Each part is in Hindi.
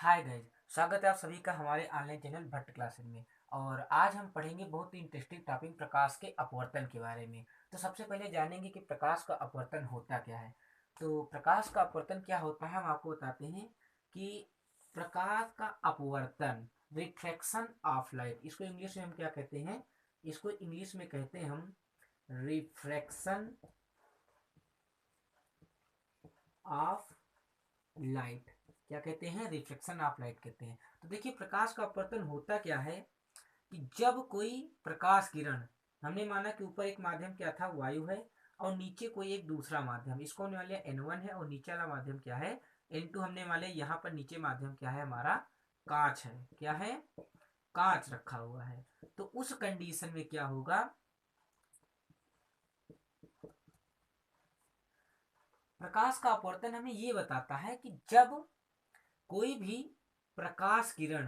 हाय गाइस, स्वागत है आप सभी का हमारे ऑनलाइन चैनल भट्ट क्लासेस में। और आज हम पढ़ेंगे बहुत ही इंटरेस्टिंग टॉपिक प्रकाश के अपवर्तन के बारे में। तो सबसे पहले जानेंगे कि प्रकाश का अपवर्तन होता क्या है। तो प्रकाश का अपवर्तन क्या होता है हम आपको बताते हैं कि प्रकाश का अपवर्तन, रिफ्रैक्शन ऑफ लाइट, इसको इंग्लिश में हम क्या कहते हैं, इसको इंग्लिश में कहते हैं हम रिफ्रैक्शन ऑफ लाइट। क्या कहते हैं? रिफ्लेक्शन ऑफ लाइट कहते हैं। तो देखिए प्रकाश का अपवर्तन होता क्या है कि जब कोई प्रकाश किरण, हमने माना कि ऊपर एक माध्यम क्या था, वायु है, और नीचे कोई एक दूसरा माध्यम, इसको हमने मान लिया N1 है, और नीचे वाला माध्यम क्या है, N2 हमने मान लिया। यहाँ पर नीचे माध्यम क्या है हमारा, कांच है। क्या है? कांच रखा हुआ है। तो उस कंडीशन में क्या होगा, प्रकाश का अपवर्तन हमें ये बताता है कि जब कोई भी प्रकाश किरण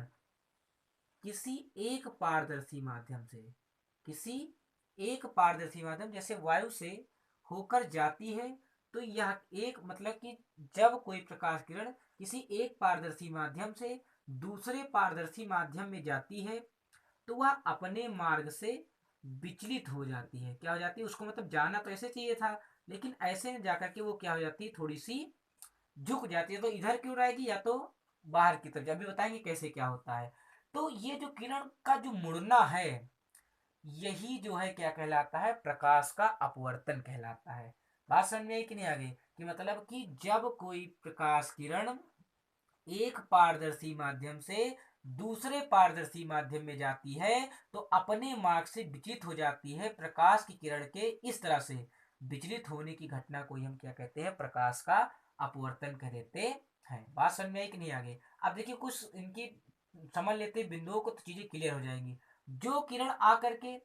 किसी एक पारदर्शी माध्यम से, किसी एक पारदर्शी माध्यम जैसे वायु से होकर जाती है, तो यह एक मतलब कि जब कोई प्रकाश किरण किसी एक पारदर्शी माध्यम से दूसरे पारदर्शी माध्यम में जाती है, तो वह अपने मार्ग से विचलित हो जाती है। क्या हो जाती है? उसको मतलब जाना तो ऐसे चाहिए था, लेकिन ऐसे जाकर के वो क्या हो जाती है, थोड़ी सी झुक जाती है। तो इधर क्यों रहेगी, या तो बाहर की तरफ। अभी बताएंगे कैसे क्या होता है। तो ये जो किरण का जो मुड़ना है, यही जो है क्या कहलाता है, प्रकाश का अपवर्तन कहलाता है। बात समझ में आई कि नहीं आगे, कि मतलब कि जब कोई प्रकाश किरण एक पारदर्शी माध्यम से दूसरे पारदर्शी माध्यम में जाती है, तो अपने मार्ग से विचलित हो जाती है। प्रकाश की किरण के इस तरह से विचलित होने की घटना को ही हम क्या कहते हैं, प्रकाश का अपवर्तन कह देते हैं। बात समझ में आई कि नहीं आगे। अब देखिए कुछ इनकी समझ लेते हैं बिंदुओं को, तो चीजें क्लियर हो जाएंगी। जो किरण आकर के,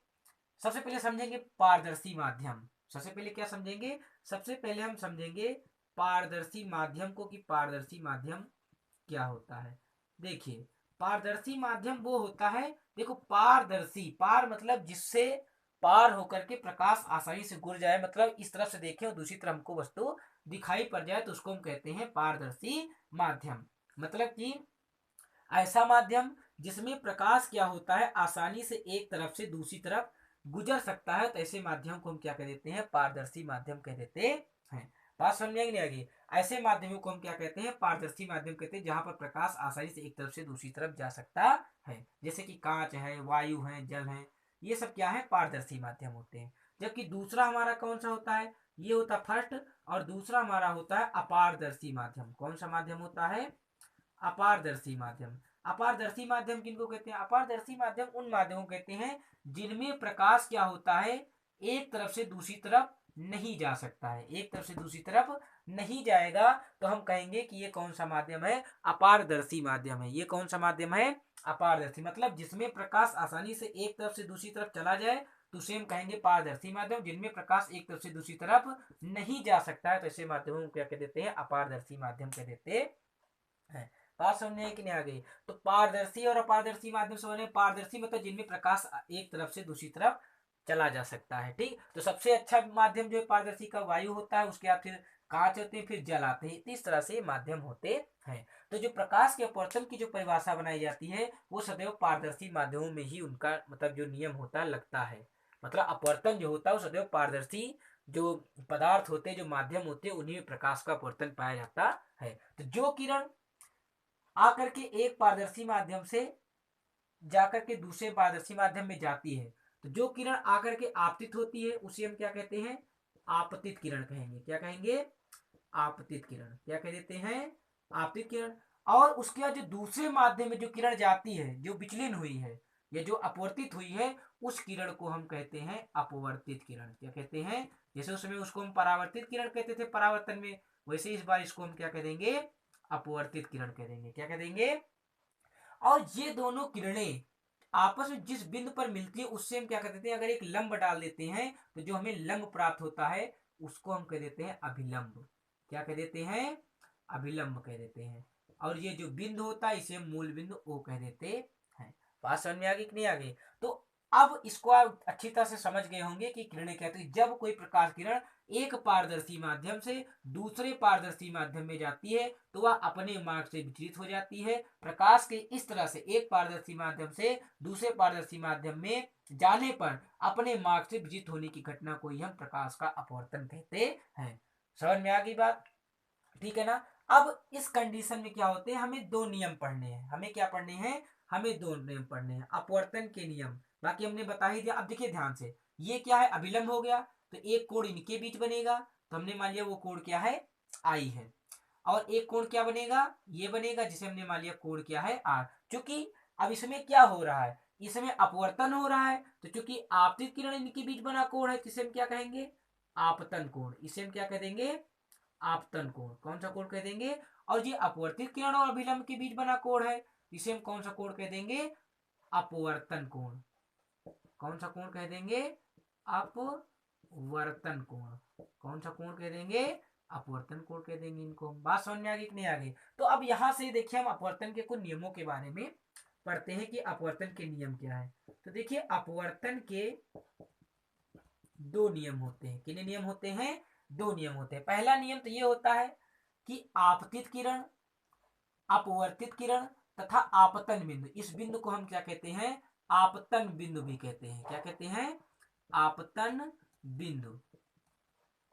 सबसे पहले समझेंगे पारदर्शी माध्यम। सबसे पहले क्या समझेंगे? सबसे पहले हम समझेंगे पारदर्शी माध्यम को, कि पारदर्शी माध्यम क्या होता है। देखिए पारदर्शी माध्यम वो होता है, देखो पारदर्शी, पार मतलब जिससे पार होकर के प्रकाश आसानी से गुजर जाए, मतलब इस तरफ से देखें और दूसरी तरफ हमको वस्तु दिखाई पड़ जाए, तो उसको हम कहते हैं पारदर्शी माध्यम। मतलब कि ऐसा माध्यम जिसमें प्रकाश क्या होता है, आसानी से एक तरफ से दूसरी तरफ गुजर सकता है, तो ऐसे माध्यम को हम क्या कह देते हैं, पारदर्शी माध्यम कह देते हैं। बात समझ में नहीं आएगी। ऐसे माध्यमों को हम क्या कहते हैं, पारदर्शी माध्यम कहते हैं, जहां पर प्रकाश आसानी से एक तरफ से दूसरी तरफ जा सकता है। जैसे कि कांच है, वायु है, जल है, ये सब क्या है, पारदर्शी माध्यम होते हैं। जबकि दूसरा हमारा कौन सा होता है, ये होता फर्स्ट, और दूसरा हमारा होता है अपारदर्शी माध्यम। कौन सा माध्यम होता है? अपारदर्शी माध्यम। अपारदर्शी माध्यम किनको कहते हैं? अपारदर्शी माध्यम उन माध्यमों को कहते हैं जिनमें प्रकाश क्या होता है, एक तरफ से दूसरी तरफ नहीं जा सकता है, एक तरफ से दूसरी तरफ नहीं जाएगा, तो हम कहेंगे कि ये कौन सा माध्यम है, अपारदर्शी माध्यम है। ये कौन सा माध्यम है? अपारदर्शी। मतलब जिसमें प्रकाश आसानी से एक तरफ से दूसरी तरफ चला जाए, तो उसे हम कहेंगे पारदर्शी माध्यम। जिनमें प्रकाश एक तरफ से दूसरी तरफ नहीं जा सकता है, तो ऐसे माध्यमों को क्या कह देते हैं, अपारदर्शी माध्यम कह देते हैं। बात समझने है कि नहीं आ गई। तो पारदर्शी और अपारदर्शी माध्यम समझने, पारदर्शी मतलब जिनमें प्रकाश एक तरफ से दूसरी तरफ चला जा सकता है। ठीक, तो सबसे अच्छा माध्यम जो है पारदर्शी का वायु होता है, उसके बाद फिर कांच होते हैं, फिर जल आते हैं। इस तरह से माध्यम होते हैं। तो जो प्रकाश के अपवर्तन की जो परिभाषा बनाई जाती है, वो सदैव पारदर्शी माध्यमों में ही उनका मतलब जो नियम होता है लगता है। मतलब अपवर्तन जो होता है वो सदैव पारदर्शी जो पदार्थ होते हैं, जो माध्यम होते हैं, उन्हीं में प्रकाश का अपवर्तन पाया जाता है। तो जो किरण आकर के एक पारदर्शी माध्यम से जाकर के दूसरे पारदर्शी माध्यम में जाती है, तो जो किरण आकर के आपतित होती है उसे हम क्या कहते हैं, आपतित किरण कहेंगे। क्या कहेंगे? आपतित किरण। क्या कह देते हैं? आपतित किरण। और उसके बाद जो दूसरे माध्यम में जो किरण जाती है, जो विचलन हुई है या जो अपवर्तित हुई है, उस किरण को हम कहते हैं अपवर्तित किरण। क्या कहते हैं? जैसे उस समय उसको हम परावर्तित किरण कहते थे परावर्तन में, वैसे इस बार इसको हम क्या कह देंगे, अपवर्तित किरण कह देंगे। क्या कह देंगे? और ये दोनों किरणें आपस में जिस बिंदु पर मिलती है, उससे हम क्या कर देते हैं, अगर एक लंब डाल देते हैं, तो जो हमें लंब प्राप्त होता है, उसको हम कह देते हैं अभिलंब। क्या कह देते हैं? अभिलंब कह देते हैं। और ये जो बिंदु होता है, इसे हम मूल बिंदु ओ कह देते हैं। बात समझ में आ गई कि नहीं आ गई? तो अब इसको आप अच्छी तरह से समझ गए होंगे कि किरणें कहते हैं जब कोई प्रकाश किरण एक पारदर्शी माध्यम से दूसरे पारदर्शी माध्यम में जाती है तो वह अपने मार्ग से विचलित हो जाती है। प्रकाश के इस तरह से एक पारदर्शी माध्यम से दूसरे पारदर्शी माध्यम में जाने पर अपने मार्ग से विचलित होने की घटना को ही हम प्रकाश का अपवर्तन कहते हैं। समझ में आ गई बात? ठीक है ना। अब इस कंडीशन में क्या होते हैं, हमें दो नियम पढ़ने हैं। हमें क्या पढ़ने हैं? हमें दो नियम पढ़ने हैं, अपवर्तन के नियम। बाकी हमने बता ही दिया। अब देखिए ध्यान से, ये क्या है, अभिलंब हो गया तो एक कोण इनके बीच बनेगा, तो हमने मान लिया वो कोण क्या है, आई है। और एक कोण क्या बनेगा, ये बनेगा, जिसे हमने मान लिया कोण क्या है, आर। क्योंकि अब इसमें क्या हो रहा है, इसमें अपवर्तन हो रहा है, तो चूंकि आपतित किरण इनके बीच बना कोण है, जिसे हम क्या कहेंगे, आपतन कोण। इसे हम क्या कह देंगे, आपतन कोण। कौन सा कोण कह देंगे? और ये अपवर्तित किरण और अभिलंब के बीच बना कोण है, इसे हम कौन सा कोण कह देंगे, अपवर्तन कोण। कौन सा कोण कह देंगे, अपवर्तन कोण। कौन सा कोण कह देंगे, अपवर्तन कोण कह देंगे इनको। बात समझ में आ गई कि नहीं आ गई? तो अब यहां से देखिए हम अपवर्तन के कुछ नियमों के बारे में पढ़ते हैं कि अपवर्तन के नियम क्या है। तो देखिए अपवर्तन के दो नियम होते हैं। कितने नियम होते हैं? दो नियम होते हैं। पहला नियम तो ये होता है कि आपतित किरण, अपवर्तित किरण तथा आपतन बिंदु, इस बिंदु को हम क्या कहते हैं, आपतन बिंदु भी कहते हैं। क्या कहते हैं, आपतन बिंदु।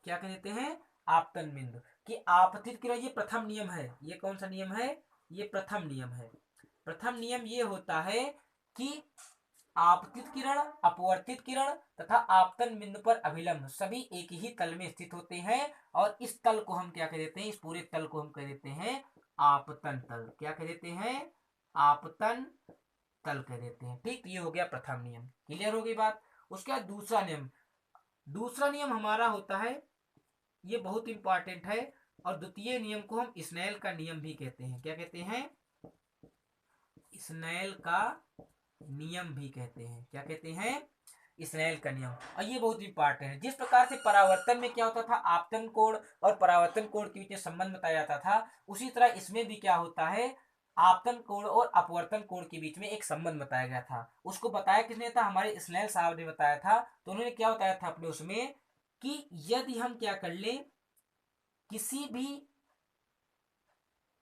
क्या कहते हैं, आपतन बिंदु। कि आपतित किरण, ये प्रथम नियम है। ये कौन सा नियम है, ये प्रथम नियम है। प्रथम नियम ये होता है कि आपतित किरण, अपवर्तित किरण तथा आपतन बिंदु पर अभिलंब सभी एक ही तल में स्थित होते हैं, और इस तल को हम क्या कह देते हैं, इस पूरे तल को हम कह देते हैं आपतन तल। क्या कह देते हैं, आपतन तल कह देते हैं। ठीक, ये हो गया प्रथम नियम। क्लियर हो गई बात? उसके बाद दूसरा नियम, दूसरा नियम हमारा होता है, ये बहुत इंपॉर्टेंट है, और द्वितीय नियम को हम स्नेल का नियम भी कहते हैं। क्या कहते हैं, स्नेल का नियम भी कहते हैं। क्या कहते हैं, स्नेल का नियम। और ये बहुत इंपॉर्टेंट है। जिस प्रकार से परावर्तन में क्या होता था, आपतन कोण और परावर्तन कोण के बीच में संबंध बताया जाता था, उसी तरह इसमें भी क्या होता है, आपतन कोण और अपवर्तन कोण के बीच में एक संबंध बताया गया था। उसको बताया किसने था, हमारे स्नेल साहब ने बताया था। तो उन्होंने क्या बताया था अपने उसमें, कि यदि हम क्या कर ले, किसी भी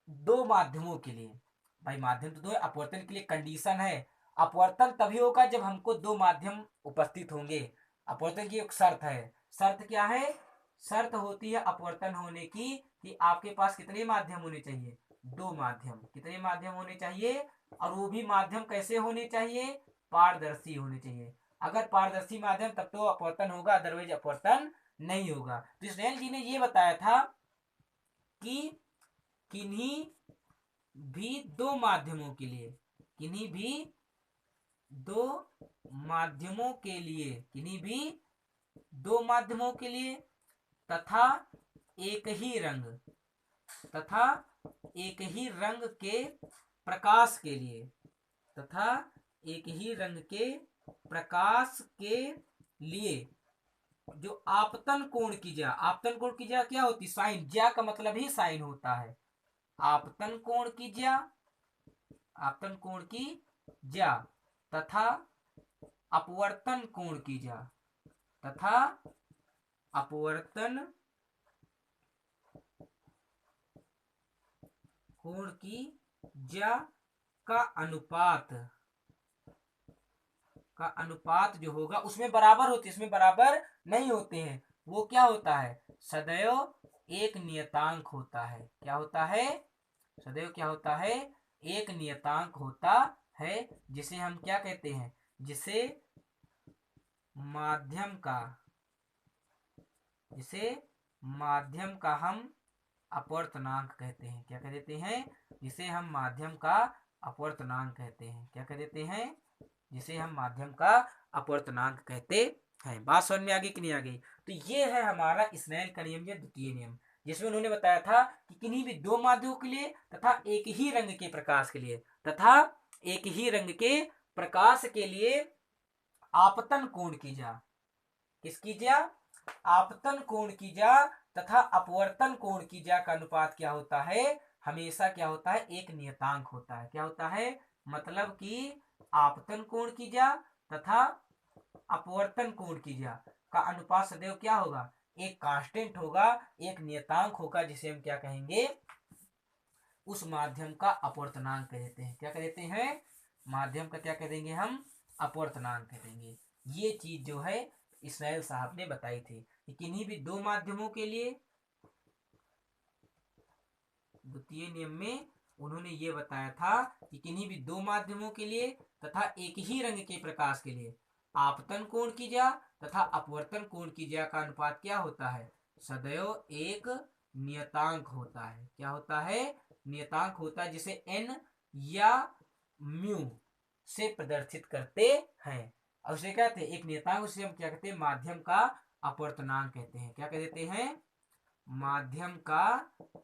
दो माध्यमों के लिए, भाई माध्यम तो दो है, अपवर्तन के लिए कंडीशन है, अपवर्तन तभी होगा जब हमको दो माध्यम उपस्थित होंगे। अपवर्तन की एक शर्त है। शर्त क्या है, शर्त होती है अपवर्तन होने की कि आपके पास कितने माध्यम होने चाहिए, दो माध्यम। कितने माध्यम होने चाहिए, और वो भी माध्यम कैसे होने चाहिए, पारदर्शी होने चाहिए। अगर पारदर्शी माध्यम तब तो अपवर्तन होगा, अदरवाइज अपवर्तन नहीं होगा। तो स्नेल जी ने ये बताया था कि किन्हीं भी दो माध्यमों के लिए, किन्हीं भी दो माध्यमों के लिए, किन्हीं भी दो माध्यमों के लिए तथा एक ही रंग, तथा एक ही रंग के प्रकाश के लिए, तथा एक ही रंग के प्रकाश के लिए जो आपतन कोण की ज्या, आपतन कोण की ज्या क्या होती, साइन। ज्या का मतलब ही साइन होता है। आपतन कोण की ज्या, आपतन कोण की ज्या तथा अपवर्तन कोण की ज्या, तथा अपवर्तन कोण की ज्या का अनुपात, का अनुपात जो होगा उसमें बराबर होती है, इसमें बराबर नहीं होते हैं। वो क्या होता है, सदैव एक नियतांक होता है। क्या होता है, सदैव क्या होता है, एक नियतांक होता है, जिसे हम क्या कहते हैं, जिसे माध्यम का, जिसे माध्यम का हम अपवर्तनांक कहते हैं। क्या कह देते हैं, जिसे हम माध्यम का अपवर्तनांक कहते हैं। क्या कह देते हैं, जिसे हम माध्यम का अपवर्तनांक कहते हैं। बात समझ में आ गई कि नहीं आ गई? तो ये है हमारा स्नेल का नियम या द्वितीय नियम, जिसमें उन्होंने बताया था कि किन्हीं भी दो माध्यमों के लिए तथा एक ही रंग के प्रकाश के लिए, तथा एक ही रंग के प्रकाश के लिए आपतन कोण की जा, किसकी जा, आपतन कोण की जा तथा अपवर्तन कोण की जा का अनुपात क्या होता है, हमेशा क्या होता है, एक नियतांक होता है। क्या होता है, मतलब कि आपतन कोण की जा तथा अपवर्तन कोण की ज्या का अनुपात सदैव क्या होगा, एक कांस्टेंट होगा, एक नियतांक होगा, जिसे हम क्या कहेंगे, उस माध्यम का अपवर्तनांक कहते हैं। क्या कहते हैं, माध्यम का क्या कह देंगे हम, अपवर्तनांक कह देंगे। ये चीज जो है स्नेल साहब ने बताई थी कि किन्हीं भी दो माध्यमों के लिए, द्वितीय नियम में उन्होंने ये बताया था कि किन्हीं भी दो माध्यमों के लिए तथा एक ही रंग के प्रकाश के लिए आपतन कोण की ज्या तथा अपवर्तन कोण की ज्या का अनुपात क्या होता है, सदैव एक नियतांक होता है। क्या होता है, नियतांक होता है, जिसे एन या म्यू से प्रदर्शित करते हैं। और उसे कहते हैं एक नियतांक, उसे हम क्या कहते हैं, माध्यम का अपवर्तनांक कहते हैं। क्या कह देते हैं, माध्यम का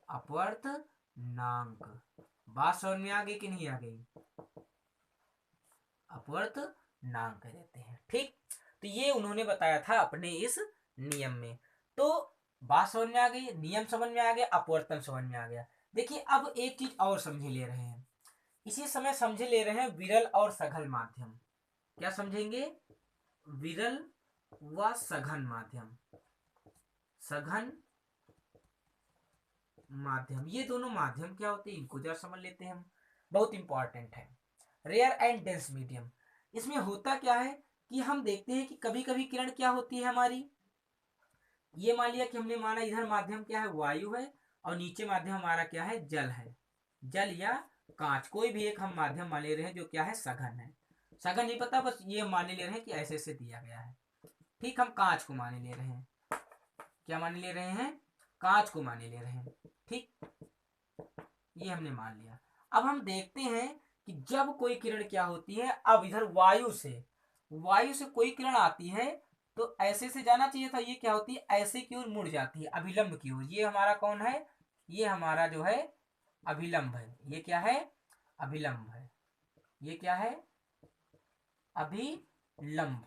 अपवर्तनांक। बात समझ में आ गई कि नहीं आ गई, अपवर्तनांक कह देते हैं। ठीक, तो ये उन्होंने बताया था अपने इस नियम में। तो बात समझ में आ गई, नियम समझ में आ गया, अपवर्तन समझ में आ गया। देखिए अब एक चीज और समझे ले रहे हैं, इसी समय समझे ले रहे हैं विरल और सघन माध्यम। क्या समझेंगे, विरल व सघन माध्यम। सघन माध्यम, ये दोनों माध्यम क्या होते हैं, इनको जरा समझ लेते हैं हम, बहुत इंपॉर्टेंट है। रेयर एंड डेंस मीडियम, इसमें होता क्या है कि हम देखते हैं कि कभी कभी किरण क्या होती है हमारी, ये मान लिया कि हमने माना इधर माध्यम क्या है, वायु है, और नीचे माध्यम हमारा क्या है, जल है, जल या कांच, कोई भी एक हम माध्यम मान ले रहे हैं जो क्या है, सघन है। सघन नहीं पता, बस ये मान ले रहे हैं कि ऐसे ऐसे दिया गया है। ठीक, हम कांच को माने ले रहे हैं, क्या माने ले रहे हैं, कांच को माने ले रहे हैं। ठीक, ये हमने मान लिया। अब हम देखते हैं कि जब कोई किरण क्या होती है, अब इधर वायु से कोई किरण आती है तो ऐसे से जाना चाहिए था, ये क्या होती है, ऐसे की ओर मुड़ जाती है, अभिलंब की ओर। ये हमारा कौन है, ये हमारा जो है अभिलंब है। ये क्या है, अभिलंब है। ये क्या है, अभिलंब।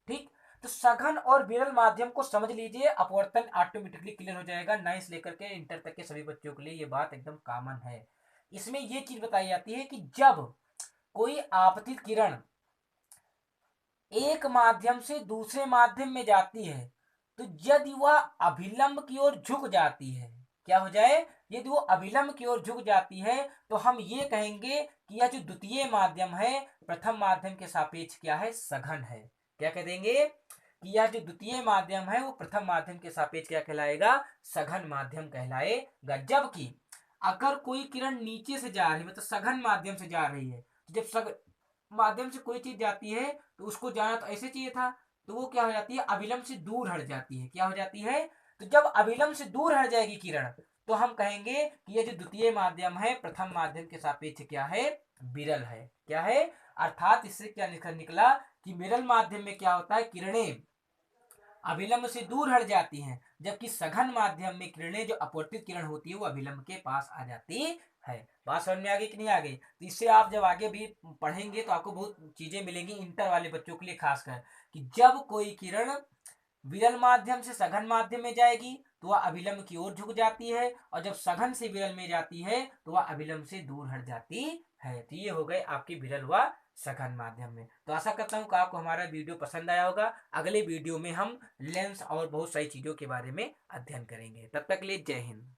ठीक, तो सघन और विरल माध्यम को समझ लीजिए, अपवर्तन ऑटोमेटिकली क्लियर हो जाएगा। 9 से लेकर के इंटर तक के सभी बच्चों के लिए ये बात एकदम कॉमन है। इसमें ये चीज बताई जाती है कि जब कोई आपतित किरण एक माध्यम से दूसरे माध्यम में जाती है, तो यदि वह अभिलंब की ओर झुक जाती है, क्या हो जाए, यदि वो अभिलंब की ओर झुक जाती है, तो हम ये कहेंगे कि यह जो द्वितीय माध्यम है प्रथम माध्यम के सापेक्ष क्या है, सघन है। क्या कह देंगे कि यह जो द्वितीय माध्यम है वो प्रथम माध्यम के सापेक्ष क्या कहलाएगा, सघन माध्यम कहलाएगा। जबकि अगर कोई किरण नीचे से जा रही है, मतलब सघन माध्यम से जा रही है, तो जब सघन माध्यम से कोई चीज जाती है तो उसको जाना तो ऐसे चाहिए था, तो वो क्या हो जाती है, अभिलंब से दूर हट जाती है। क्या हो जाती है, तो जब अभिलंब से दूर हट जाएगी किरण, तो हम कहेंगे कि ये जो द्वितीय माध्यम है प्रथम माध्यम के सापेक्ष क्या है, विरल है। क्या है, अर्थात इससे क्या निकला कि विरल माध्यम में क्या होता है, किरणें अभिलंब से दूर हट जाती हैं, जबकि सघन माध्यम में किरणें जो अपवर्तित किरण होती है वो अभिलंब के पास आ जाती है। बात समझ में आ गई कि नहीं आ गई, तो इससे आप जब आगे भी पढ़ेंगे तो आपको बहुत चीजें मिलेंगी, इंटर वाले बच्चों के लिए खासकर, कि जब कोई किरण विरल माध्यम से सघन माध्यम में जाएगी तो वह अभिलंब की ओर झुक जाती है, और जब सघन से विरल में जाती है तो वह अभिलंब से दूर हट जाती है। तो ये हो गए आपकी विरल व सघन माध्यम में। तो आशा करता हूँ कि आपको हमारा वीडियो पसंद आया होगा। अगले वीडियो में हम लेंस और बहुत सारी चीजों के बारे में अध्ययन करेंगे। तब तक के लिए जय हिंद।